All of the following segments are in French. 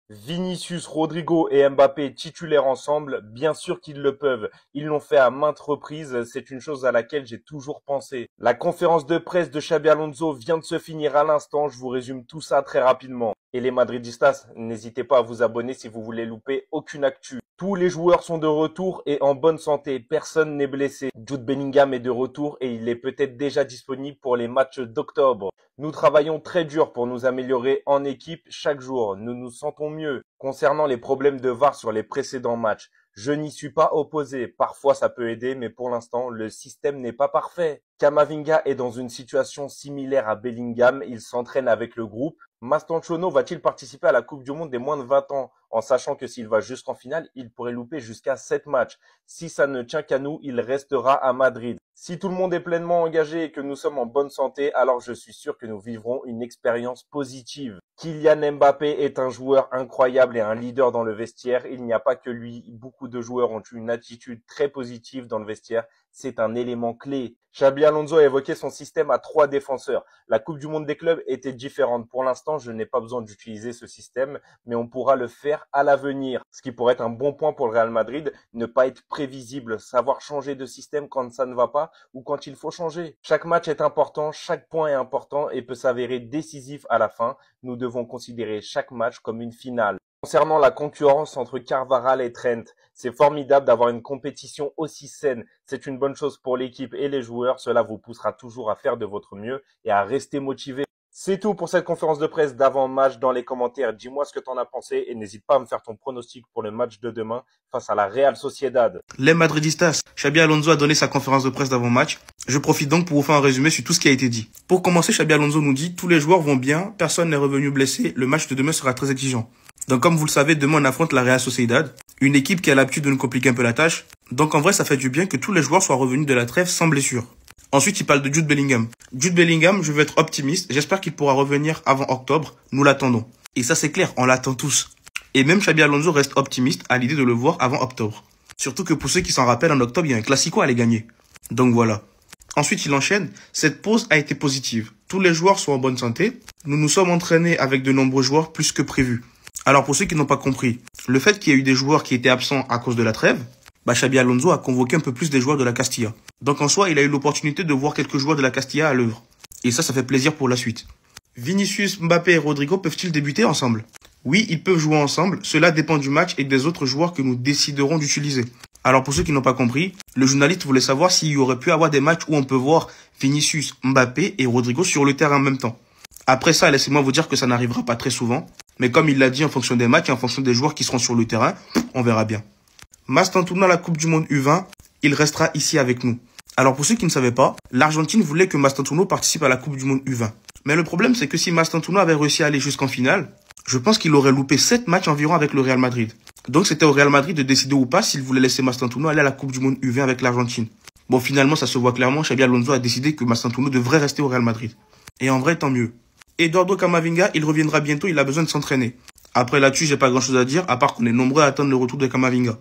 Vinicius, Rodrigo et Mbappé titulaires ensemble, bien sûr qu'ils le peuvent. Ils l'ont fait à maintes reprises, c'est une chose à laquelle j'ai toujours pensé. La conférence de presse de Xabi Alonso vient de se finir à l'instant, je vous résume tout ça très rapidement. Et les Madridistas, n'hésitez pas à vous abonner si vous voulez louper aucune actu. Tous les joueurs sont de retour et en bonne santé, personne n'est blessé. Jude Bellingham est de retour et il est peut-être déjà disponible pour les matchs d'octobre. Nous travaillons très dur pour nous améliorer en équipe chaque jour. Nous nous sentons mieux. Concernant les problèmes de VAR sur les précédents matchs, je n'y suis pas opposé. Parfois ça peut aider, mais pour l'instant, le système n'est pas parfait. Camavinga est dans une situation similaire à Bellingham. Il s'entraîne avec le groupe. Mastantuono va-t-il participer à la Coupe du Monde des moins de 20 ans en sachant que s'il va jusqu'en finale, il pourrait louper jusqu'à 7 matchs. Si ça ne tient qu'à nous, il restera à Madrid. Si tout le monde est pleinement engagé et que nous sommes en bonne santé, alors je suis sûr que nous vivrons une expérience positive. Kylian Mbappé est un joueur incroyable et un leader dans le vestiaire. Il n'y a pas que lui, beaucoup de joueurs ont une attitude très positive dans le vestiaire. C'est un élément clé. Xabi Alonso a évoqué son système à 3 défenseurs. La Coupe du Monde des clubs était différente. Pour l'instant, je n'ai pas besoin d'utiliser ce système, mais on pourra le faire à l'avenir. Ce qui pourrait être un bon point pour le Real Madrid, ne pas être prévisible, savoir changer de système quand ça ne va pas ou quand il faut changer. Chaque match est important, chaque point est important et peut s'avérer décisif à la fin. Nous devons considérer chaque match comme une finale. Concernant la concurrence entre Carvajal et Trent, c'est formidable d'avoir une compétition aussi saine. C'est une bonne chose pour l'équipe et les joueurs. Cela vous poussera toujours à faire de votre mieux et à rester motivé. C'est tout pour cette conférence de presse d'avant-match. Dans les commentaires, dis-moi ce que tu en as pensé et n'hésite pas à me faire ton pronostic pour le match de demain face à la Real Sociedad. Les Madridistas, Xabi Alonso a donné sa conférence de presse d'avant-match. Je profite donc pour vous faire un résumé sur tout ce qui a été dit. Pour commencer, Xabi Alonso nous dit « Tous les joueurs vont bien, personne n'est revenu blessé, le match de demain sera très exigeant ». Donc comme vous le savez, demain on affronte la Real Sociedad, une équipe qui a l'habitude de nous compliquer un peu la tâche. Donc en vrai, ça fait du bien que tous les joueurs soient revenus de la trêve sans blessure. Ensuite, il parle de Jude Bellingham. Jude Bellingham, je veux être optimiste. J'espère qu'il pourra revenir avant octobre. Nous l'attendons. Et ça, c'est clair, on l'attend tous. Et même Xabi Alonso reste optimiste à l'idée de le voir avant octobre. Surtout que pour ceux qui s'en rappellent, en octobre, il y a un Classico à aller gagner. Donc voilà. Ensuite, il enchaîne. Cette pause a été positive. Tous les joueurs sont en bonne santé. Nous nous sommes entraînés avec de nombreux joueurs plus que prévu. Alors pour ceux qui n'ont pas compris, le fait qu'il y ait eu des joueurs qui étaient absents à cause de la trêve, Xabi Alonso a convoqué un peu plus des joueurs de la Castilla. Donc en soi, il a eu l'opportunité de voir quelques joueurs de la Castilla à l'œuvre. Et ça fait plaisir pour la suite. Vinicius, Mbappé et Rodrigo peuvent-ils débuter ensemble? Oui, ils peuvent jouer ensemble. Cela dépend du match et des autres joueurs que nous déciderons d'utiliser. Alors pour ceux qui n'ont pas compris, le journaliste voulait savoir s'il y aurait pu avoir des matchs où on peut voir Vinicius, Mbappé et Rodrigo sur le terrain en même temps. Après ça, laissez-moi vous dire que ça n'arrivera pas très souvent. Mais comme il l'a dit, en fonction des matchs et en fonction des joueurs qui seront sur le terrain, on verra bien. Mastantuono à la Coupe du Monde U20, il restera ici avec nous. Alors pour ceux qui ne savaient pas, l'Argentine voulait que Mastantuono participe à la Coupe du Monde U20. Mais le problème, c'est que si Mastantuono avait réussi à aller jusqu'en finale, je pense qu'il aurait loupé 7 matchs environ avec le Real Madrid. Donc c'était au Real Madrid de décider ou pas s'il voulait laisser Mastantuono aller à la Coupe du Monde U20 avec l'Argentine. Bon, finalement, ça se voit clairement, Xabi Alonso a décidé que Mastantuono devrait rester au Real Madrid. Et en vrai, tant mieux. Eduardo Camavinga, il reviendra bientôt, il a besoin de s'entraîner. Après là-dessus, j'ai pas grand-chose à dire, à part qu'on est nombreux à attendre le retour de Camavinga.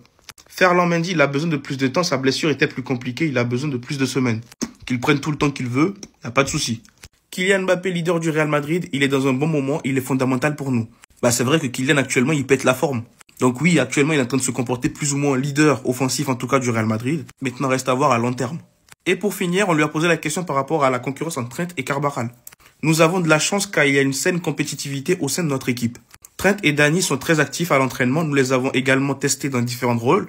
Ferland Mendy, il a besoin de plus de temps, sa blessure était plus compliquée, il a besoin de plus de semaines. Qu'il prenne tout le temps qu'il veut, y a pas de souci. Kylian Mbappé, leader du Real Madrid, il est dans un bon moment, il est fondamental pour nous. C'est vrai que Kylian actuellement, il pète la forme. Donc oui, actuellement, il est en train de se comporter plus ou moins leader offensif, en tout cas du Real Madrid. Maintenant, reste à voir à long terme. Et pour finir, on lui a posé la question par rapport à la concurrence entre Trent et Carvajal. Nous avons de la chance car il y a une saine compétitivité au sein de notre équipe. Trent et Dani sont très actifs à l'entraînement. Nous les avons également testés dans différents rôles.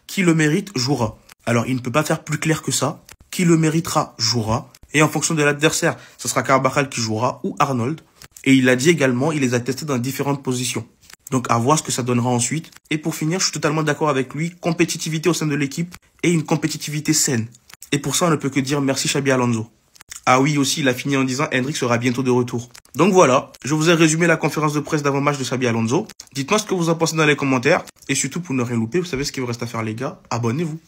Qui le mérite jouera. Alors, il ne peut pas faire plus clair que ça. Qui le méritera jouera. Et en fonction de l'adversaire, ce sera Carvajal qui jouera ou Arnold. Et il a dit également, il les a testés dans différentes positions. Donc, à voir ce que ça donnera ensuite. Et pour finir, je suis totalement d'accord avec lui. Compétitivité au sein de l'équipe et une compétitivité saine. Et pour ça, on ne peut que dire merci Xabi Alonso. Ah oui, aussi, il a fini en disant Hendrik sera bientôt de retour. Donc voilà, je vous ai résumé la conférence de presse d'avant-match de Xabi Alonso. Dites-moi ce que vous en pensez dans les commentaires. Et surtout, pour ne rien louper, vous savez ce qu'il vous reste à faire les gars. Abonnez-vous.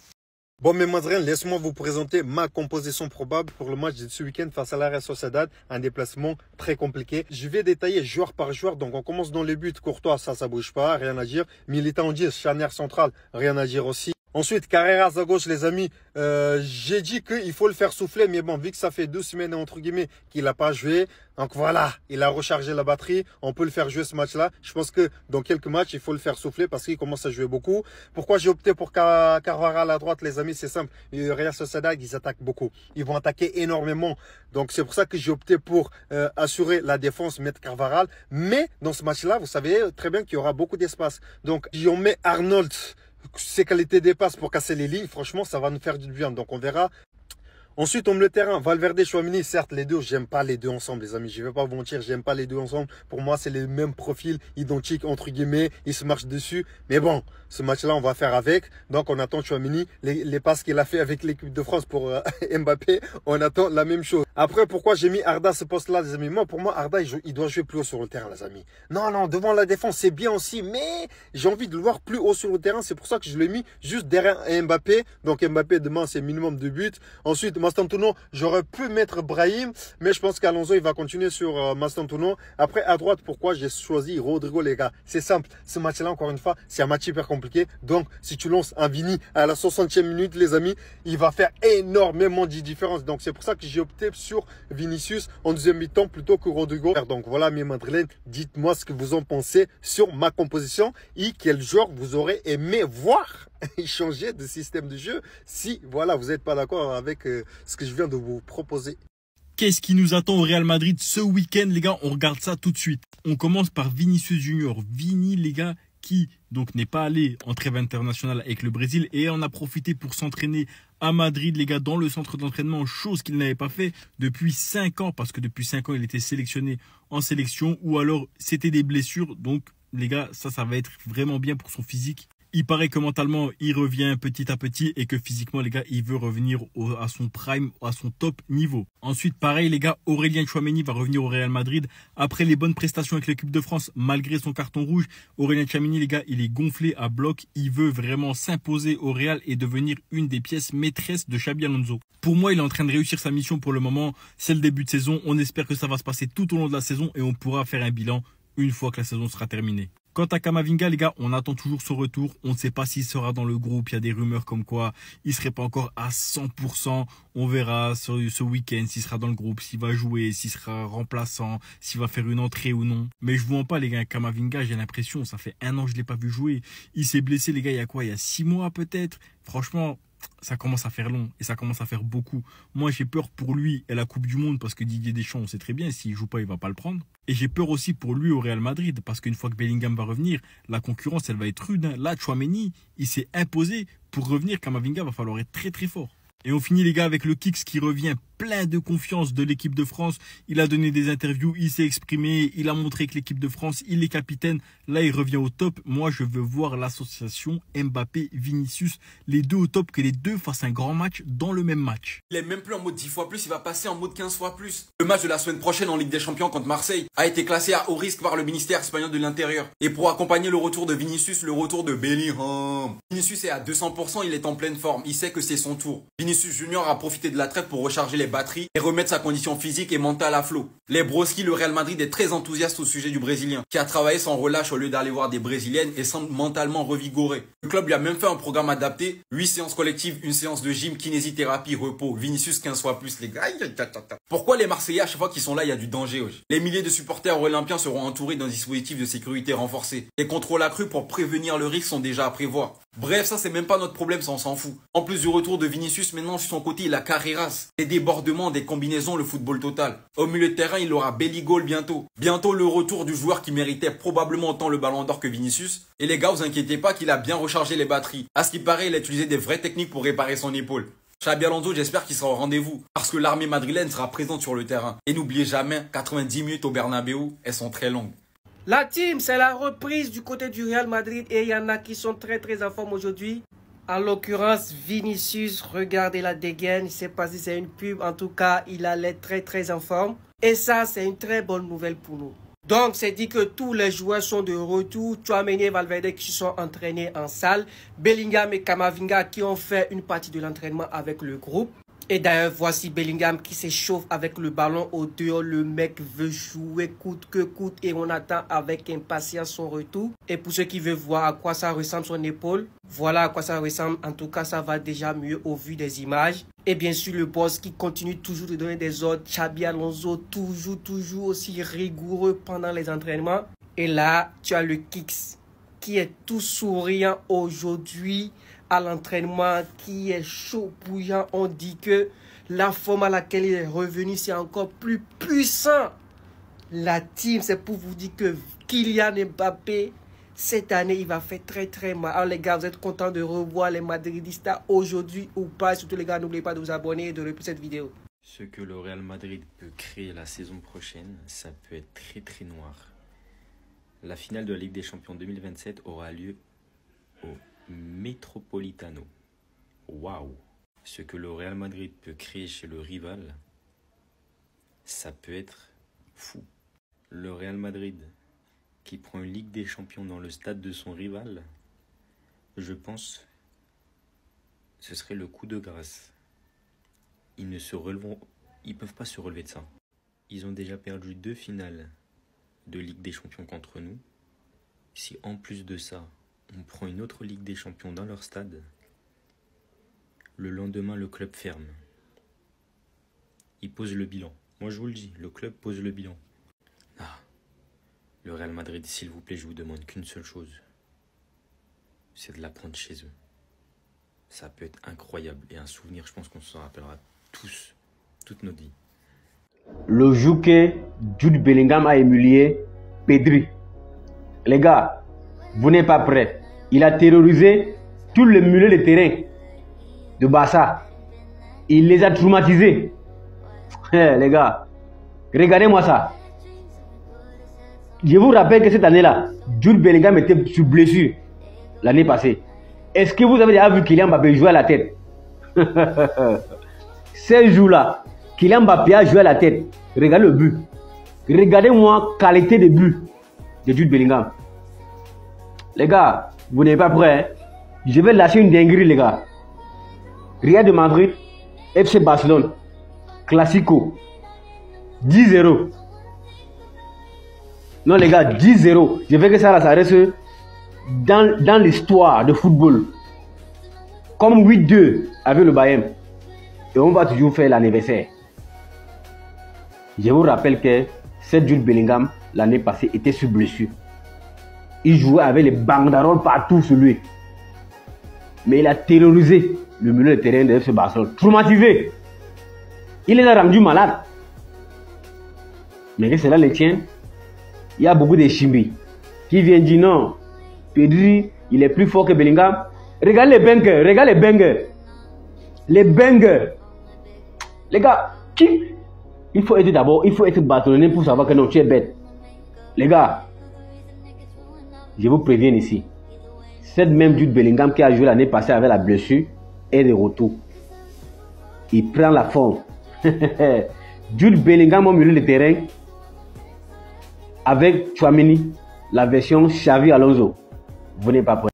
Bon, mes Madrilènes, laisse-moi vous présenter ma composition probable pour le match de ce week-end face à la Real Sociedad. Un déplacement très compliqué. Je vais détailler joueur par joueur. Donc, on commence dans les buts. Courtois, ça bouge pas, rien à dire. Militant 10, charnière centrale, rien à dire aussi. Ensuite, Carreras à gauche, les amis. J'ai dit qu'il faut le faire souffler, mais bon, vu que ça fait 2 semaines, entre guillemets, qu'il n'a pas joué, donc voilà, il a rechargé la batterie. On peut le faire jouer ce match-là. Je pense que dans quelques matchs, il faut le faire souffler parce qu'il commence à jouer beaucoup. Pourquoi j'ai opté pour Carvajal à droite, les amis? C'est simple. Real Sociedad, ils attaquent beaucoup. Ils vont attaquer énormément. Donc c'est pour ça que j'ai opté pour assurer la défense, mettre Carvajal. Mais dans ce match-là, vous savez très bien qu'il y aura beaucoup d'espace. Donc si on met Arnold, ses qualités dépassent pour casser les lignes, franchement, ça va nous faire du bien. Donc, on verra. Ensuite, on met le terrain. Valverde, Chouamini, certes, les deux, j'aime pas les deux ensemble, les amis. Je vais pas vous mentir, j'aime pas les deux ensemble. Pour moi, c'est les mêmes profils, identiques, entre guillemets. Ils se marchent dessus. Mais bon, ce match-là, on va faire avec. Donc, on attend Chouamini. Les passes qu'il a fait avec l'équipe de France pour Mbappé, on attend la même chose. Après, pourquoi j'ai mis Arda à ce poste-là, les amis? Moi, pour moi, Arda, il doit jouer plus haut sur le terrain, les amis. Non, devant la défense, c'est bien aussi. Mais j'ai envie de le voir plus haut sur le terrain. C'est pour ça que je l'ai mis juste derrière Mbappé. Donc, Mbappé, demain, c'est minimum 2 buts. Ensuite, Mastantuono, j'aurais pu mettre Brahim, mais je pense qu'Alonso, il va continuer sur Mastantuono. Après, à droite, pourquoi j'ai choisi Rodrigo, les gars? C'est simple. Ce match-là, encore une fois, c'est un match hyper compliqué. Donc, si tu lances un Vini à la 60e minute, les amis, il va faire énormément de différence. Donc, c'est pour ça que j'ai opté sur Vinicius en deuxième mi-temps plutôt que Rodrigo. Donc, voilà, mes madrilènes, dites-moi ce que vous en pensez sur ma composition et quel joueur vous aurez aimé voir changer de système de jeu si voilà vous n'êtes pas d'accord avec ce que je viens de vous proposer. Qu'est-ce qui nous attend au Real Madrid ce week-end, les gars? On regarde ça tout de suite. On commence par Vinicius Junior. Vini, les gars, qui donc n'est pas allé en trêve internationale avec le Brésil et en a profité pour s'entraîner à Madrid, les gars, dans le centre d'entraînement, chose qu'il n'avait pas fait depuis 5 ans, parce que depuis 5 ans, il était sélectionné en sélection, ou alors c'était des blessures. Donc, les gars, ça va être vraiment bien pour son physique. Il paraît que mentalement, il revient petit à petit et que physiquement, les gars, il veut revenir à son prime, à son top niveau. Ensuite, pareil, les gars, Aurélien Tchouaméni va revenir au Real Madrid. Après les bonnes prestations avec l'équipe de France, malgré son carton rouge, Aurélien Tchouaméni, les gars, il est gonflé à bloc. Il veut vraiment s'imposer au Real et devenir une des pièces maîtresses de Xabi Alonso. Pour moi, il est en train de réussir sa mission pour le moment. C'est le début de saison. On espère que ça va se passer tout au long de la saison et on pourra faire un bilan une fois que la saison sera terminée. Quant à Camavinga, les gars, on attend toujours son retour. On ne sait pas s'il sera dans le groupe. Il y a des rumeurs comme quoi il ne serait pas encore à 100%. On verra ce week-end s'il sera dans le groupe, s'il va jouer, s'il sera remplaçant, s'il va faire une entrée ou non. Mais je ne vous mens pas, les gars, Camavinga, j'ai l'impression, ça fait 1 an que je ne l'ai pas vu jouer. Il s'est blessé, les gars, il y a quoi? Il y a 6 mois peut-être. Franchement, ça commence à faire long et ça commence à faire beaucoup. Moi, j'ai peur pour lui et la Coupe du Monde parce que Didier Deschamps, on sait très bien, s'il joue pas, il va pas le prendre. Et j'ai peur aussi pour lui au Real Madrid parce qu'une fois que Bellingham va revenir, la concurrence, elle va être rude. Là, Tchouaméni, il s'est imposé. Pour revenir, Camavinga va falloir être très très fort. Et on finit, les gars, avec le Kicks qui revient plein de confiance de l'équipe de France. Il a donné des interviews, il s'est exprimé, il a montré que l'équipe de France, il est capitaine. Là, il revient au top. Moi, je veux voir l'association Mbappé-Vinicius, les deux au top, que les deux fassent un grand match dans le même match. Il est même plus en mode 10 fois plus, il va passer en mode 15 fois plus. Le match de la semaine prochaine en Ligue des Champions contre Marseille a été classé à haut risque par le ministère espagnol de l'Intérieur. Et pour accompagner le retour de Vinicius, le retour de Bellingham. Vinicius est à 200%, il est en pleine forme, il sait que c'est son tour. Vinicius Junior a profité de la trêve pour recharger les batteries et remettre sa condition physique et mentale à flot. Les broski, le Real Madrid est très enthousiaste au sujet du Brésilien, qui a travaillé sans relâche au lieu d'aller voir des Brésiliennes et semble mentalement revigoré. Le club lui a même fait un programme adapté, 8 séances collectives, 1 séance de gym, kinésithérapie, repos. Vinicius 15 fois plus, les gars. Pourquoi les Marseillais, à chaque fois qu'ils sont là, il y a du danger? Les milliers de supporters olympiens seront entourés d'un dispositif de sécurité renforcé. Les contrôles accrus pour prévenir le risque sont déjà à prévoir. Bref, ça c'est même pas notre problème, ça on s'en fout. En plus du retour de Vinicius, maintenant sur son côté il a Carreras. Des débordements, des combinaisons, le football total. Au milieu de terrain, il aura Belligol bientôt. Bientôt le retour du joueur qui méritait probablement autant le ballon d'or que Vinicius. Et les gars, vous inquiétez pas qu'il a bien rechargé les batteries. À ce qui paraît, il a utilisé des vraies techniques pour réparer son épaule. Xabi Alonso, j'espère qu'il sera au rendez-vous. Parce que l'armée madrilène sera présente sur le terrain. Et n'oubliez jamais, 90 minutes au Bernabéu, elles sont très longues. La team, c'est la reprise du côté du Real Madrid et il y en a qui sont très en forme aujourd'hui. En l'occurrence, Vinicius, regardez la dégaine, je ne sais pas si c'est une pub, en tout cas, il a l'air très en forme. Et ça, c'est une très bonne nouvelle pour nous. Donc, c'est dit que tous les joueurs sont de retour. Tchouaméni et Valverde qui se sont entraînés en salle. Bellingham et Camavinga qui ont fait une partie de l'entraînement avec le groupe. Et d'ailleurs, voici Bellingham qui s'échauffe avec le ballon au dehors. Le mec veut jouer coûte que coûte et on attend avec impatience son retour. Et pour ceux qui veulent voir à quoi ça ressemble son épaule, voilà à quoi ça ressemble. En tout cas, ça va déjà mieux au vu des images. Et bien sûr, le boss qui continue toujours de donner des ordres. Xabi Alonso, toujours aussi rigoureux pendant les entraînements. Et là, tu as le Kicks qui est tout souriant aujourd'hui à l'entraînement, qui est chaud bouillant. On dit que la forme à laquelle il est revenu, c'est encore plus puissant. La team, c'est pour vous dire que Kylian Mbappé, cette année, il va faire très mal. Alors les gars, vous êtes contents de revoir les Madridistas aujourd'hui ou pas? Surtout les gars, n'oubliez pas de vous abonner et de liker cette vidéo. Ce que le Real Madrid peut créer la saison prochaine, ça peut être très noir. La finale de la Ligue des Champions 2027 aura lieu au Metropolitano. Waouh! Ce que le Real Madrid peut créer chez le rival, ça peut être fou. Le Real Madrid qui prend une Ligue des Champions dans le stade de son rival, je pense ce serait le coup de grâce. Ils peuvent pas se relever de ça. Ils ont déjà perdu 2 finales de Ligue des Champions contre nous. Si en plus de ça, on prend une autre Ligue des Champions dans leur stade, le lendemain, le club ferme. Ils posent le bilan. Moi, je vous le dis, le club pose le bilan. Le Real Madrid, s'il vous plaît, je vous demande qu'une seule chose. C'est de la prendre chez eux. Ça peut être incroyable et un souvenir, je pense qu'on s'en rappellera tous, toute notre vie. Le jour que Jude Bellingham a humilié Pedri. Les gars, vous n'êtes pas prêts. Il a terrorisé tout le milieu de terrain de Barça. Il les a traumatisés. Les gars, regardez-moi ça. Je vous rappelle que cette année-là, Jude Bellingham était sur blessure l'année passée. Est-ce que vous avez déjà vu Kylian Mbappé jouer à la tête? Ces jours-là, Kylian Mbappé a joué à la tête. Regardez le but. Regardez-moi la qualité de but de Jude Bellingham. Les gars, vous n'êtes pas prêts, hein? Je vais lâcher une dinguerie, les gars. Real de Madrid, FC Barcelone, Classico, 10-0. Non, les gars, 10-0. Je veux que ça reste dans l'histoire de football. Comme 8-2 avec le Bayern. Et on va toujours faire l'anniversaire. Je vous rappelle que cette Jude Bellingham, l'année passée, était sur blessure. Il jouait avec les banderoles partout sur lui. Mais il a terrorisé le milieu de terrain de FC Barcelone. Traumatisé. Il les a rendus malades. Mais que cela les tient. Il y a beaucoup de chimbis qui viennent dire non, Pedri, il est plus fort que Bellingham. Regardez les bangers, regardez les bangers. Les bangers. Les gars, il faut être barcelonais pour savoir que non, tu es bête. Les gars, je vous préviens ici. Cette même Jude Bellingham qui a joué l'année passée avec la blessure est de retour. Il prend la forme. Jude Bellingham au milieu de terrain avec Tchouaméni, la version Xabi Alonso. Vous n'êtes pas prêts.